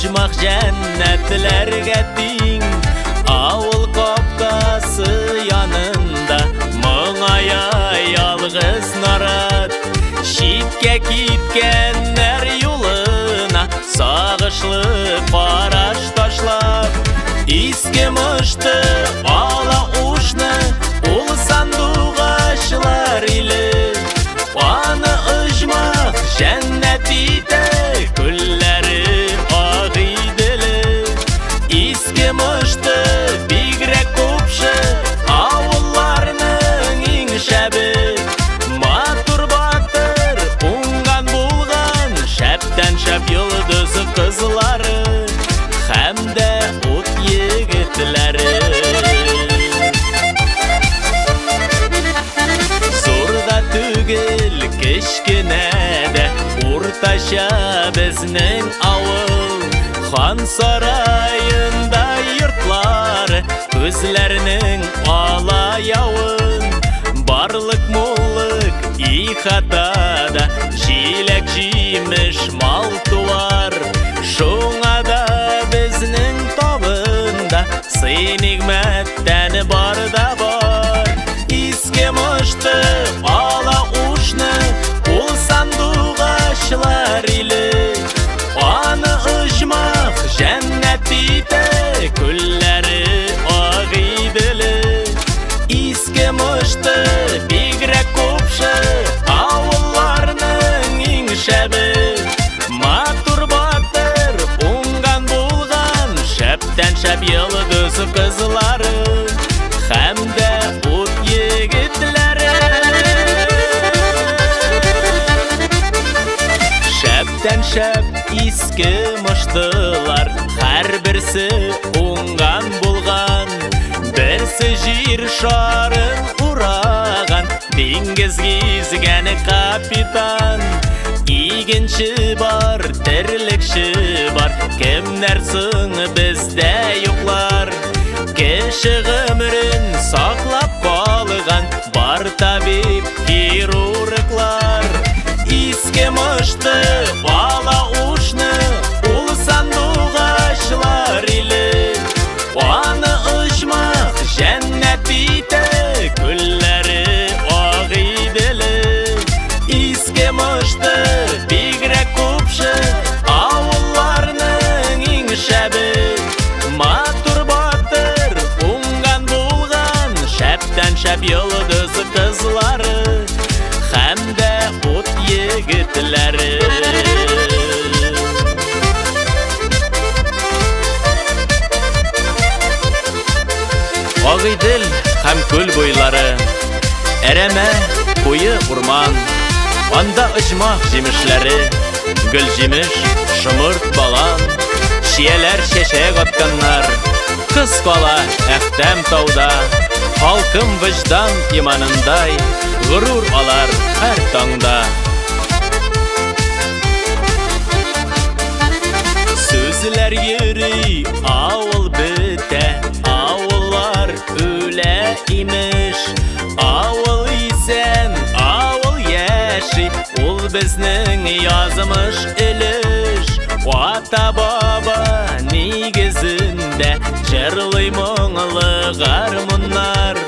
ұжмақ жәннәтләргә тиң. Ауыл капкасы янында моңая ялгыз нарат. Шиткә киткәннәр юлына сагышлы караш ташлап. Иске мышты ала ушны ул сандугачлар иле. Аны ұжмақ жәннәт ите күлләре ак иделе. Иске мышты бигрәк күпше авылларның иң шәбе. Матур батыр уңган булган шәптән шәп йолдыз кызлары һәм дә ут егетләре. Зурда түгел кечкенә дә уртача безнең авыл. Хан сарайында йортлары күзләрнең ала явын. Барлык муллык ихатада җиләк җимеш мал туар. Шуңа да безнең табында сый-нигъмәттән бар да бар. Иске мышты ала ушны ул сандугачлар иле. Аны ұжмақ жәннәт ите күлләре ак иделе. Иске мышты бигрәк күпше авылларның иң шәбе. Матур батыр уңган булган шәптән шәп йолдыз кызлары һәм дә ут егетләре. Шәптән шәп иске мыштылар һәрберсе уңган булган. Берсе җир шарын ураган диңгез гизгән капитан. Игенче бар, терлекче бар, кемнәр соң бездә юклар. Кеше гомерен саклап калган бар табиб хирурглар. Иске мышты ала ушны ул сандугачлар иле. Аны ұжмақ жәннәт ите күлләре ак иделе. Иске мышты бигрәк күпше авылларның иң шәбе. Матур батыр уңган булган шәптән шәп йолдыз кызлары һәм дә ут егетләре. Агыйдел һәм күл буйлары, әрәмә куе урман. Анда ұжмақ җимешләре, гөл җимеш, шымырт балан. Чияләр чәчәк атканнар, кыз кала әхтәм тауда. Халкым вөҗдан иманындай, горур алар һәр таңда. Сүзләр йөри, авыл бетә, авыллар үлә имеш. Авыл исән, авыл яши, ул безнең язмыш өлеш. Ата-баба нигезендә җырлый моңлы гармуннар.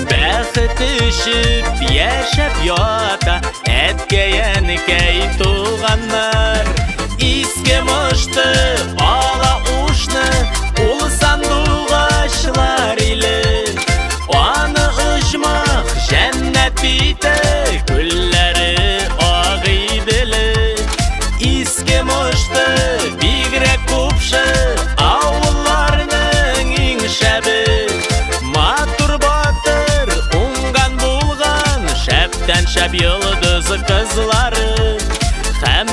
Бәхет ишеп яшәп ята әткәй-әнкәй туганнар. Иске мышты ала ушны ул сандугачлар иле. Аны ұжмақ жәннәт ите күлләре ак иделе. Иске мышты бигрәк күпше авылларның иң шәбе. Матур батыр уңган булган шәптән шәп йолдыз кызлары һәм